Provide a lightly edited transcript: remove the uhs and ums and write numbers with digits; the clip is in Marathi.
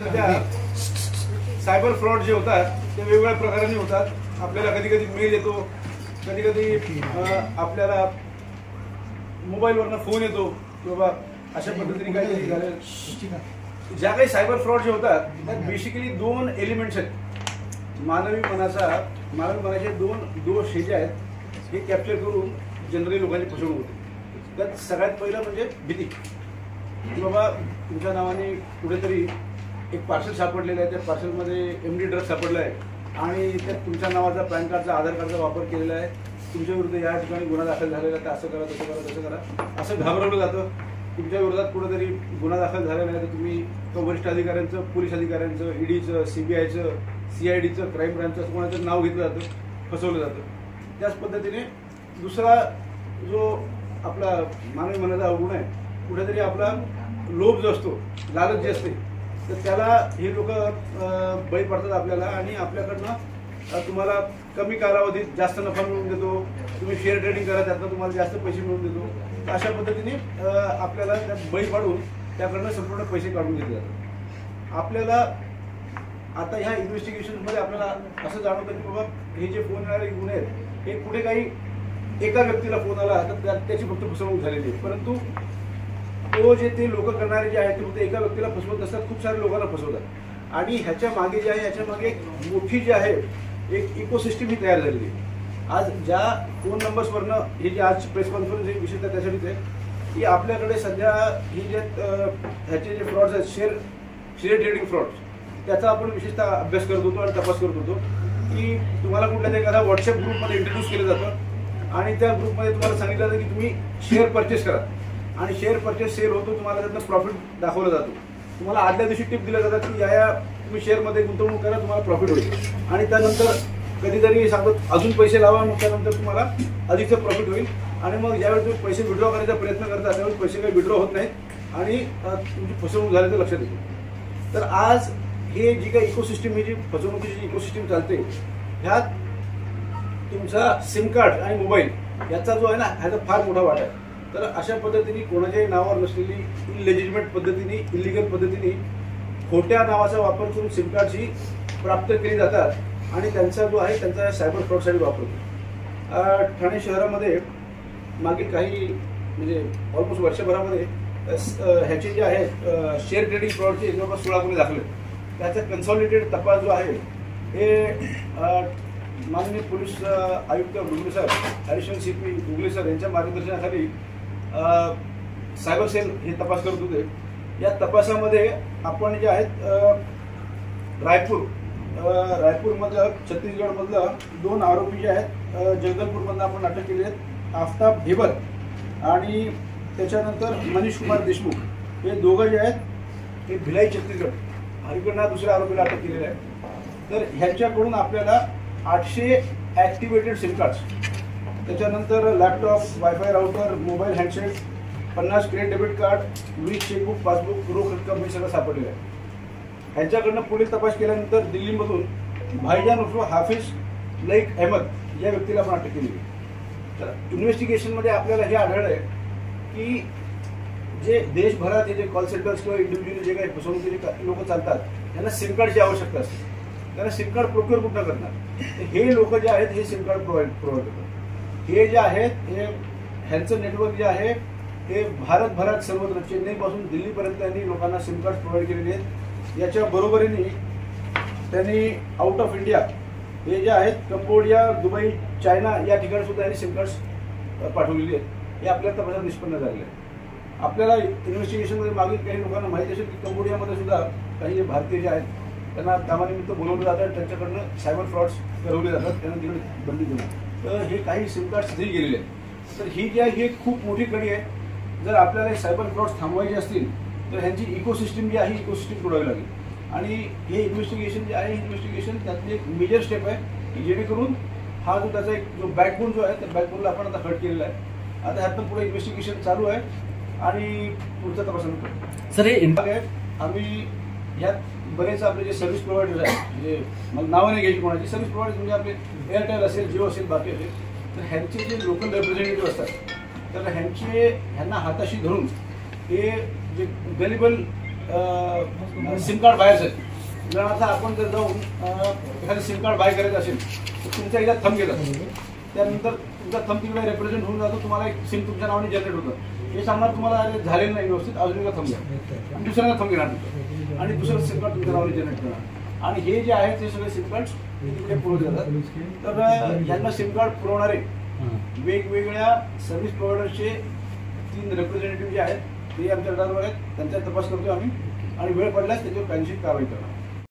सध्या सायबर फ्रॉड जे होतात ते वेगवेगळ्या प्रकारांनी होतात। आपल्याला कधी कधी मेल येतो, कधी कधी आपल्याला मोबाईलवरनं फोन येतो की बाबा अशा पद्धतीने काहीतरी झालं। ज्या काही सायबर फ्रॉड जे होतात त्यात बेसिकली दोन एलिमेंट्स आहेत। मानवी मनाचे दोन दोष हे जे आहेत हे कॅप्चर करून जनरली लोकांची फसवणूक होते। त्यात सगळ्यात पहिलं म्हणजे भीती की बाबा तुमच्या नावाने कुठेतरी एक पार्सल सापडलेलं आहे, त्या पार्सलमध्ये MD ड्रग सापडला आहे आणि त्यात तुमच्या नावाचा पॅन कार्डचा आधार कार्डचा वापर केलेला आहे, तुमच्या विरुद्ध या ठिकाणी गुन्हा दाखल झालेला आहे, तर असं करा तसं करा तसं करा असं घाबरवलं जातं। तुमच्या विरोधात कुठेतरी गुन्हा दाखल झालेला आहे तर तुम्ही वरिष्ठ अधिकाऱ्यांचं, पोलीस अधिकाऱ्यांचं, EDचं, CBIचं, CIDचं, क्राईम ब्रांचचं असं कोणाचं नाव घेतलं जातं, फसवलं जातं। त्याच पद्धतीने दुसरा जो आपला मानवी मनाचा अवगुण आहे, कुठेतरी आपला लोभ जो असतो, लालच जे असते, तर त्याला हे लोक बळी पडतात आपल्याला आणि आपल्याकडनं तुम्हाला कमी कालावधीत जास्त नफा मिळवून देतो, तुम्ही शेअर ट्रेडिंग करा त्यातनं तुम्हाला जास्त पैसे मिळवून देतो, अशा पद्धतीने आपल्याला त्यात बळी पाडून त्याकडनं संपूर्ण पैसे काढून घेतले जातात। आपल्याला आता ह्या इन्व्हेस्टिगेशनमध्ये आपल्याला असं जाणवतं की बाबा हे जे फोन येणारे गुन्हे आहेत हे कुठे काही एका व्यक्तीला फोन आला तर त्याची फक्त फसवणूक झालेली आहे, परंतु तो जे ते लोक करणारे जे आहेत ते फक्त एका व्यक्तीला फसवत नसतात, खूप सारे लोकांना फसवतात। आणि ह्याच्या मागे जे आहे याच्या मागे एक मोठी जी आहे एक इकोसिस्टम ही तयार झालेली आहे। आज ज्या फोन नंबर्सवरनं हे जे आज प्रेस कॉन्फरन्स विशेषतः त्यासाठीच आहे की आपल्याकडे सध्या ही जे ह्याचे जे फ्रॉड्स आहेत, शेअर ट्रेडिंग फ्रॉड्स, त्याचा आपण विशेषतः अभ्यास करत होतो आणि तपास करत होतो की तुम्हाला कुठल्या तरी एखादा व्हॉट्सअप ग्रुपमध्ये इंट्रोड्यूस केलं जातं आणि त्या ग्रुपमध्ये तुम्हाला सांगितलं जातं की तुम्ही शेअर परचेस करा आणि शेअर परचेस सेल होतो, तुम्हाला त्यातनं प्रॉफिट दाखवला जातो। तुम्हाला आदल्या दिवशी टिप दिल्या जातात की या तुम्ही शेअरमध्ये गुंतवणूक करा, तुम्हाला प्रॉफिट होईल आणि त्यानंतर कधीतरी सांगतात अजून पैसे लावा, मग त्यानंतर तुम्हाला अधिकचं प्रॉफिट होईल आणि मग ज्यावेळी तुम्ही पैसे विड्रॉ करायचा प्रयत्न करता त्यावेळी पैसे काही विड्रॉ होत नाहीत आणि तुमची फसवणूक झाल्याचं लक्षात येतं। तर आज हे जी काही इकोसिस्टम ही जी फसवणुकीची जी इकोसिस्टम चालते ह्यात तुमचा सिम कार्ड आणि मोबाईल याचा जो आहे ना ह्याचा फार मोठा वाटा आहे। तर अशा पद्धतीने कोणाच्याही नावावर नसलेली इलेजिटिमेट पद्धतीने, इलिगल पद्धतीने खोट्या नावाचा वापर करून सिम कार्डची प्राप्त केली जातात आणि त्यांचा जो आहे त्यांचा सायबर फ्रॉडसाठी वापर होतो। ठाणे शहरामध्ये मागील काही म्हणजे ऑलमोस्ट वर्षभरामध्ये ह्याचे जे आहेत शेअर ट्रेडिंग फ्रॉडचे जवळपास 16 गुन्हे दाखल आहेत। त्याचा कन्सॉलिडेटेड तपास जो आहे हे माननीय पोलीस आयुक्त गुगले सर, ॲडिशनल CP गुगले सर यांच्या मार्गदर्शनाखाली सायबर सेल हे तपास करत होते। या तपासामध्ये आपण जे आहेत रायपूरमधलं, छत्तीसगडमधलं 2 आरोपी जे आहेत जगदलपूरमधनं आपण अटक केली आहेत, आफ्ताब ढेबर आणि त्याच्यानंतर मनीष कुमार देशमुख, हे दोघं जे आहेत हे भिलाई छत्तीसगड इकडनं दुसऱ्या आरोपीला अटक केलेलं आहे। तर ह्यांच्याकडून आपल्याला 800 ॲक्टिवेटेड सिम कार्ड्स, त्याच्यानंतर laptop, wifi router, mobile handset, 50 credit debit card, वीज चेकबुक, पासबुक, रोख रक्कम हे सगळं सापडलेलं आहे। ह्यांच्याकडनं पुढील तपास केल्यानंतर दिल्लीमधून भाईजान उर्फ हाफिज लईक अहमद या व्यक्तीला आपण अटक केली आहे। तर इन्व्हेस्टिगेशनमध्ये आपल्याला हे आढळलं आहे की जे देशभरात हे जे कॉल सेंटर्स किंवा इंडिव्हिज्युअल जे काही फसवणुकीचे लोक चालतात त्यांना सिम कार्डची आवश्यकता असते, त्यांना सिम कार्ड प्रोक्युअर कुठं करणार, हे लोक जे आहेत हे सिम कार्ड प्रोव्हाइड करतात। हे जे आहेत हे ह्यांचं नेटवर्क जे आहे हे भारतभरात सर्वत्र चेन्नईपासून दिल्लीपर्यंत त्यांनी लोकांना सिम कार्ड प्रोव्हाइड केलेले आहेत। याच्या बरोबरीने त्यांनी आउट ऑफ इंडिया हे जे आहेत कंबोडिया, दुबई, चायना या ठिकाणी सुद्धा यांनी सिम कार्ड्स पाठवलेली आहेत। हे आपल्या तपासात निष्पन्न झालेलं आहे। आपल्याला इन्व्हेस्टिगेशनमध्ये मागील काही लोकांना माहिती असेल की कंबोडियामध्ये सुद्धा काही जे भारतीय जे आहेत त्यांना कामानिमित्त बोलवलं जातं आणि त्यांच्याकडनं सायबर फ्रॉड्स करवले जातात, त्यांना तिकडे बंदी देणं। तर हे काही सिम कार्ड्स तिथे गेलेले आहेत। तर ही जी आहे ही एक खूप मोठी कडी आहे। जर आपल्याला सायबर फ्रॉड्स थांबवायचे असतील तर ह्यांची इकोसिस्टम जी आहे इकोसिस्टम तोडावी लागेल आणि हे इन्व्हेस्टिगेशन जे आहे इन्व्हेस्टिगेशन त्यातली एक मेजर स्टेप आहे की जेणेकरून हा जो त्याचा एक जो बॅकबोन जो आहे त्या बॅकबोनला आपण आता हट केलेला आहे। आता ह्यातनं पुढे इन्व्हेस्टिगेशन चालू आहे आणि पुढचा तपास करतो। सर हे आम्ही ह्यात बरेच आपले जे सर्व्हिस प्रोव्हायडर्स आहेत, म्हणजे मला नावं नाही घ्यायची कोणाची, सर्व्हिस प्रोव्हायडर्स म्हणजे आपले एअरटेल असेल, जिओ असेल, बाकी असेल, तर ह्यांचे जे लोकल रिप्रेझेंटेटिव्ह असतात तर ह्यांना हाताशी धरून हे जे गलिबल सिम कार्ड बाहेरचं आहे. उदाहरणार्थ आपण जर जाऊन एखादं सिम कार्ड बाय करायचं असेल तर तुमच्या इथं थंब घेतात. त्यानंतर तुमचा थंब तिकडे रिप्रेझेंट होऊन जातो. तुम्हाला एक सिम तुमच्या नावाने जनरेट होतं. हे सांगणार तुम्हाला अरे झालेलं नाही व्यवस्थित, अजून एका थंब घ्या आणि दुसऱ्याला थंब घेणार आणि दुसरं सिम कार्ड तुमच्या नावाने जनरेट करणार. आणि हे जे आहेत ते सगळे सिम कार्ड तिकडे पुरवले जातात. तर यांना सिम कार्ड पुरवणारे वेगवेगळ्या सर्व्हिस प्रोव्हायडरचे 3 रिप्रेझेंटेटिव्ह जे आहेत ते आमच्या रडारवर आहेत. त्यांचा तपास करतो आम्ही आणि वेळ पडल्यास त्याच्यावर कायदेशीर कारवाई करणार.